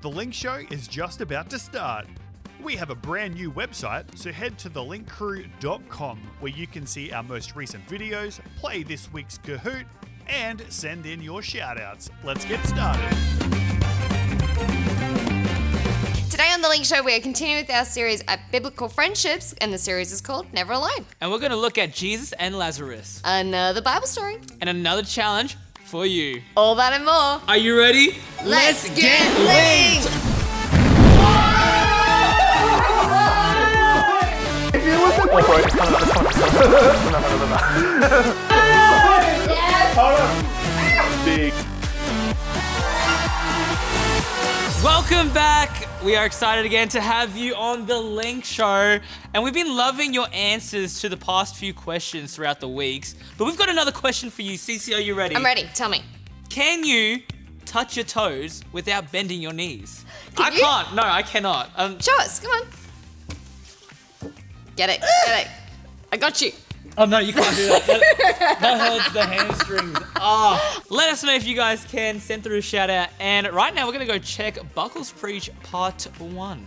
The Link Show is just about to start. We have a brand new website, so head to thelinkcrew.com where you can see our most recent videos, play this week's Kahoot, and send in your shoutouts. Let's get started. Today on The Link Show, we are continuing with our series at Biblical Friendships, and the series is called Never Alone. And we're going to look at Jesus and Lazarus. Another Bible story. And another challenge for you. All that and more. Are you ready? Let's get linked! If you listen, Hold on. Big. Welcome back. We are excited again to have you on The Link Show. And we've been loving your answers to the past few questions throughout the weeks. But we've got another question for you. Cece, are you ready? I'm ready. Tell me. Can you touch your toes without bending your knees? Can you? Can't. No, I cannot. Show us. Come on. Get it. Get it. I got you. Oh no, you can't do that. That hurts the hamstrings. Oh. Let us know if you guys can. Send through a shout out. And right now we're going to go check Buckles Preach Part 1.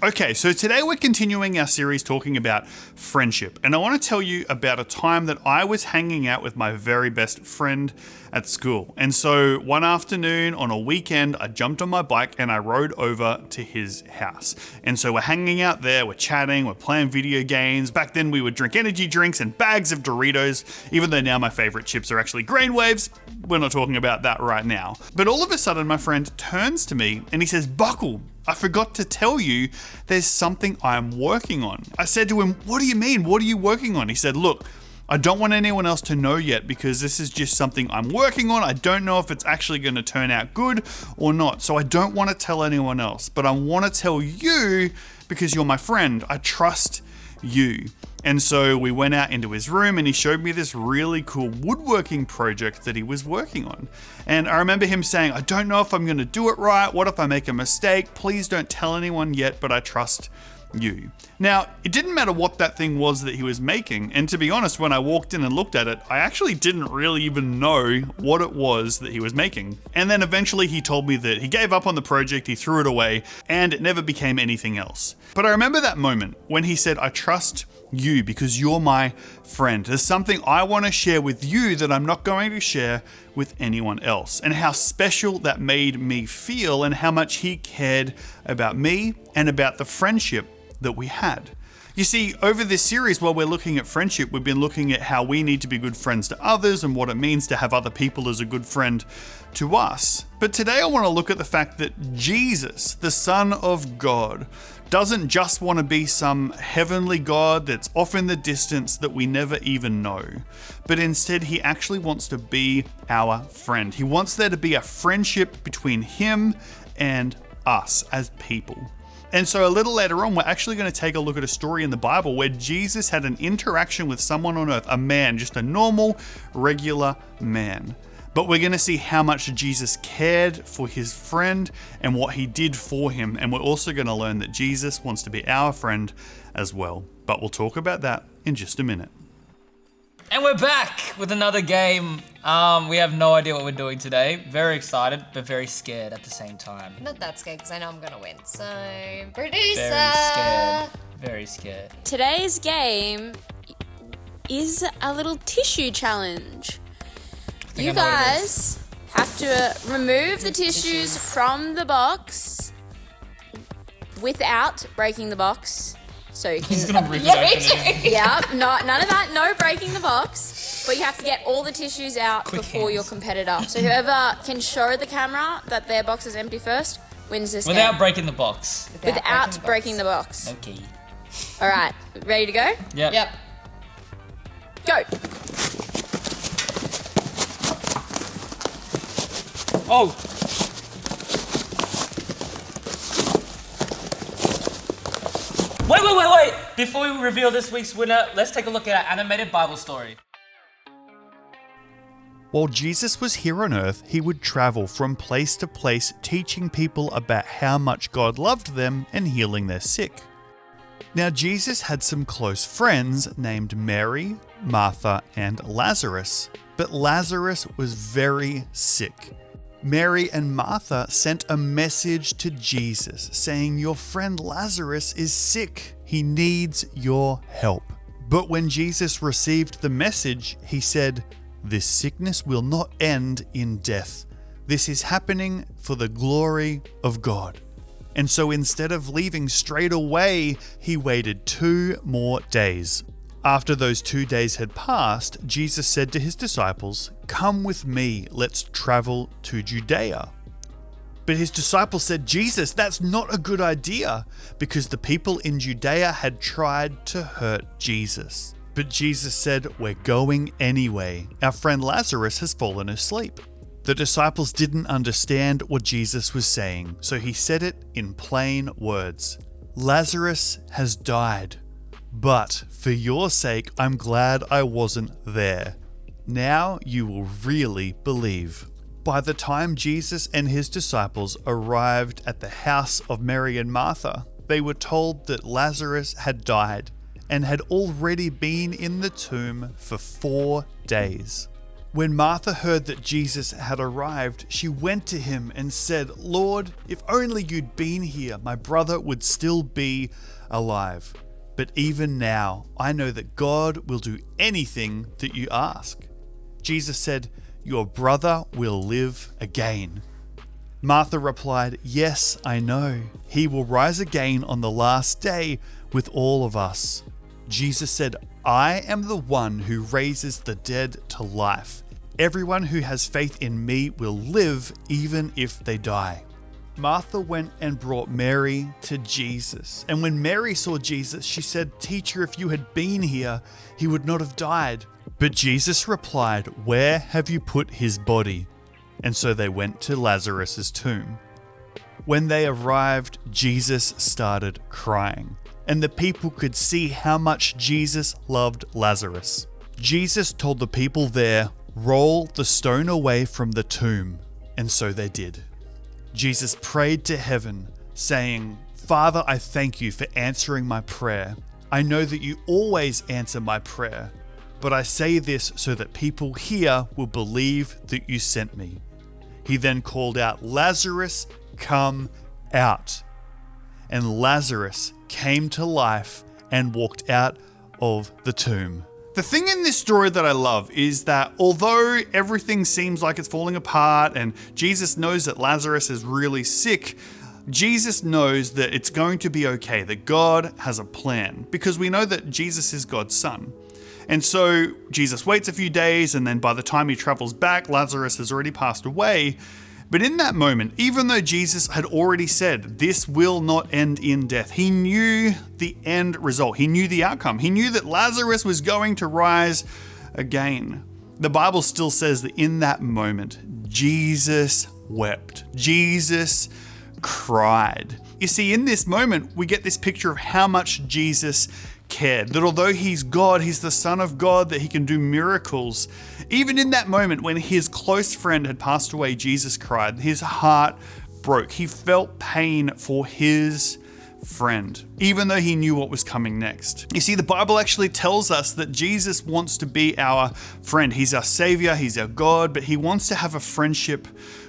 Okay, so today we're continuing our series talking about friendship. And I want to tell you about a time that I was hanging out with my very best friend at school. And so one afternoon on a weekend, I jumped on my bike and I rode over to his house. And so we're hanging out there, we're chatting, we're playing video games. Back then we would drink energy drinks and bags of Doritos, even though now my favorite chips are actually Grain Waves. We're not talking about that right now. But all of a sudden my friend turns to me and he says, "Buckle, I forgot to tell you there's something I'm working on." I said to him, "What do you mean? What are you working on?" He said, "Look, I don't want anyone else to know yet because this is just something I'm working on. I don't know if it's actually going to turn out good or not. So I don't want to tell anyone else, but I want to tell you because you're my friend. I trust you." And so we went out into his room and he showed me this really cool woodworking project that he was working on. And I remember him saying, "I don't know if I'm going to do it right. What if I make a mistake? Please don't tell anyone yet, but I trust you." Now, it didn't matter what that thing was that he was making. And to be honest, when I walked in and looked at it, I actually didn't really even know what it was that he was making. And then eventually he told me that he gave up on the project, he threw it away, and it never became anything else. But I remember that moment when he said, "I trust you because you're my friend. There's something I want to share with you that I'm not going to share with anyone else," and how special that made me feel and how much he cared about me and about the friendship that we had. You see, over this series, while we're looking at friendship, we've been looking at how we need to be good friends to others and what it means to have other people as a good friend to us. But today I want to look at the fact that Jesus, the Son of God, doesn't just want to be some heavenly God that's off in the distance that we never even know, but instead he actually wants to be our friend. He wants there to be a friendship between him and us as people. And so a little later on, we're actually going to take a look at a story in the Bible where Jesus had an interaction with someone on earth, a man, just a normal, regular man. But we're going to see how much Jesus cared for his friend and what he did for him. And we're also going to learn that Jesus wants to be our friend as well. But we'll talk about that in just a minute. And we're back with another game. We have no idea what we're doing today. Very excited, but very scared at the same time. Not that scared because I know I'm going to win. So, producer. Very scared. Very scared. Today's game is a little tissue challenge. You guys have to remove the tissues from the box without breaking the box. So you can. He's gonna rip it open. Yeah, none of that. No breaking the box. But you have to get all the tissues out before your competitor. So whoever can show the camera that their box is empty first wins this Without game. breaking the box. Without breaking the box. Okay. All right, ready to go? Yep. Go. Oh. Wait. Before we reveal this week's winner, let's take a look at our animated Bible story. While Jesus was here on earth, he would travel from place to place teaching people about how much God loved them and healing their sick. Now, Jesus had some close friends named Mary, Martha, and Lazarus, but Lazarus was very sick. Mary and Martha sent a message to Jesus saying, "Your friend Lazarus is sick. He needs your help." But when Jesus received the message, he said, "This sickness will not end in death. This is happening for the glory of God." And so instead of leaving straight away, he waited 2 more days. After those 2 days had passed, Jesus said to his disciples, "Come with me, let's travel to Judea." But his disciples said, "Jesus, that's not a good idea," because the people in Judea had tried to hurt Jesus. But Jesus said, "We're going anyway. Our friend Lazarus has fallen asleep." The disciples didn't understand what Jesus was saying, so he said it in plain words. "Lazarus has died, but for your sake, I'm glad I wasn't there. Now you will really believe." By the time Jesus and his disciples arrived at the house of Mary and Martha, they were told that Lazarus had died and had already been in the tomb for 4 days. When Martha heard that Jesus had arrived, she went to him and said, "Lord, if only you'd been here, my brother would still be alive. But even now, I know that God will do anything that you ask." Jesus said, "Your brother will live again." Martha replied, "Yes, I know. He will rise again on the last day with all of us." Jesus said, "I am the one who raises the dead to life. Everyone who has faith in me will live even if they die." Martha went and brought Mary to Jesus. And when Mary saw Jesus, she said, "Teacher, if you had been here, he would not have died." But Jesus replied, "Where have you put his body?" And so they went to Lazarus' tomb. When they arrived, Jesus started crying, and the people could see how much Jesus loved Lazarus. Jesus told the people there, "Roll the stone away from the tomb," and so they did. Jesus prayed to heaven, saying, "Father, I thank you for answering my prayer. I know that you always answer my prayer, but I say this so that people here will believe that you sent me." He then called out, "Lazarus, come out." And Lazarus came to life and walked out of the tomb. The thing in this story that I love is that although everything seems like it's falling apart and Jesus knows that Lazarus is really sick, Jesus knows that it's going to be okay, that God has a plan, because we know that Jesus is God's son. And so Jesus waits a few days, and then by the time he travels back, Lazarus has already passed away. But in that moment, even though Jesus had already said this will not end in death, he knew the end result. He knew the outcome. He knew that Lazarus was going to rise again. The Bible still says that in that moment, Jesus wept. Jesus cried. You see, in this moment, we get this picture of how much Jesus cared, that although he's God, he's the Son of God, that he can do miracles. Even in that moment when his close friend had passed away, Jesus cried. His heart broke. He felt pain for his friend, even though he knew what was coming next. You see, the Bible actually tells us that Jesus wants to be our friend. He's our Savior, he's our God, but he wants to have a friendship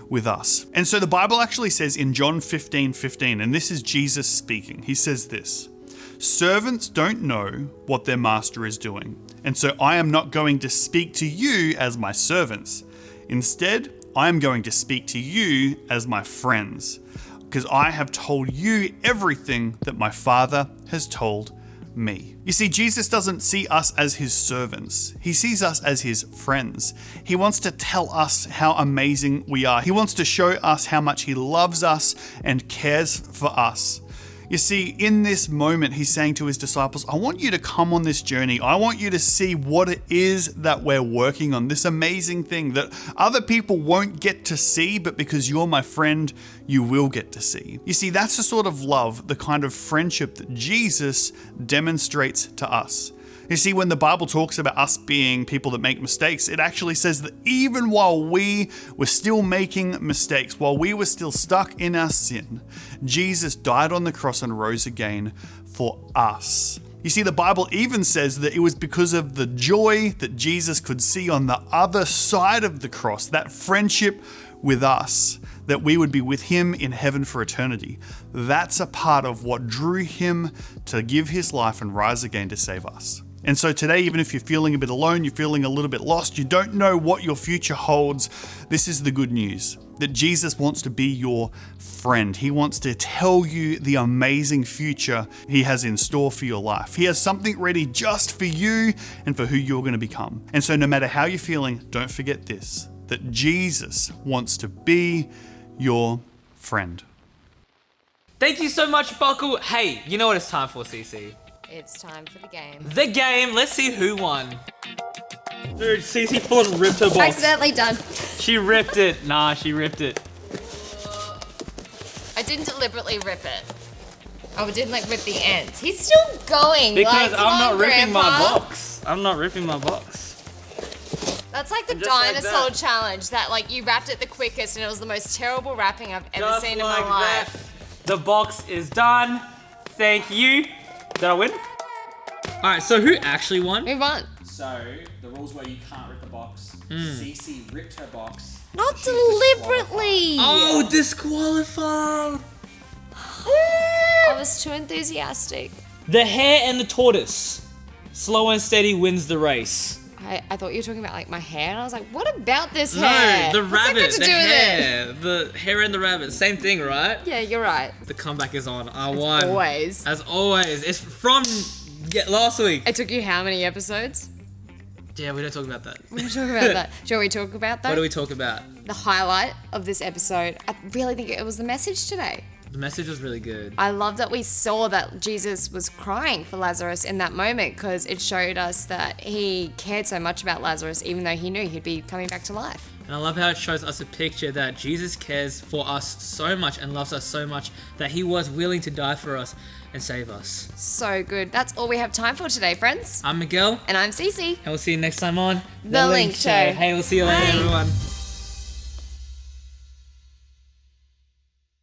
with us. And so the Bible actually says in John 15:15, and this is Jesus speaking, he says this, "Servants don't know what their master is doing, and so I am not going to speak to you as my servants. Instead, I am going to speak to you as my friends, because I have told you everything that my Father has told me." You see, Jesus doesn't see us as his servants. He sees us as his friends. He wants to tell us how amazing we are. He wants to show us how much he loves us and cares for us. You see, in this moment, he's saying to his disciples, I want you to come on this journey. I want you to see what it is that we're working on, this amazing thing that other people won't get to see, but because you're my friend, you will get to see. You see, that's the sort of love, the kind of friendship that Jesus demonstrates to us. You see, when the Bible talks about us being people that make mistakes, it actually says that even while we were still making mistakes, while we were still stuck in our sin, Jesus died on the cross and rose again for us. You see, the Bible even says that it was because of the joy that Jesus could see on the other side of the cross, that friendship with us, that we would be with him in heaven for eternity. That's a part of what drew him to give his life and rise again to save us. And so today, even if you're feeling a bit alone, you're feeling a little bit lost, you don't know what your future holds, this is the good news, that Jesus wants to be your friend. He wants to tell you the amazing future he has in store for your life. He has something ready just for you and for who you're going to become. And so no matter how you're feeling, don't forget this, that Jesus wants to be your friend. Thank you so much, Buckle. Hey, you know what it's time for, Cece? It's time for the game. The game. Let's see who won. Dude, Cece full ripped her box. Accidentally done. She ripped it. Nah, she ripped it. I didn't deliberately rip it. Oh, I didn't rip the ends. He's still going. Because come I'm not on, ripping my Grandpa. box. I'm not ripping my box. That's like the just like dinosaur that. challenge that you wrapped it the quickest and it was the most terrible wrapping I've ever Just seen like in my life. that. The box is done. Thank you. Did I win? Alright, so who actually won? Who won? So, the rules were you can't rip the box. Cece ripped her box. Not She's deliberately. Oh, disqualified. I was too enthusiastic. The hare and the tortoise. Slow and steady wins the race. I thought you were talking about my hair, and I was like, what about this hair? No, the What's that got rabbit, to the do with it? hare. The hare and the rabbit. Same thing, right? Yeah, you're right. The comeback is on. I won. Always. As always. It's from last week. It took you how many episodes? Yeah, we don't talk about that. We don't talk about that. Do you know what we talk about though? What do we talk about? The highlight of this episode. I really think it was the message today. The message was really good. I love that we saw that Jesus was crying for Lazarus in that moment because it showed us that he cared so much about Lazarus even though he knew he'd be coming back to life. And I love how it shows us a picture that Jesus cares for us so much and loves us so much that he was willing to die for us and save us. So good. That's all we have time for today, friends. I'm Miguel, And I'm Cece. and we'll see you next time on The Link Show. Hey, we'll see you later, Bye. everyone.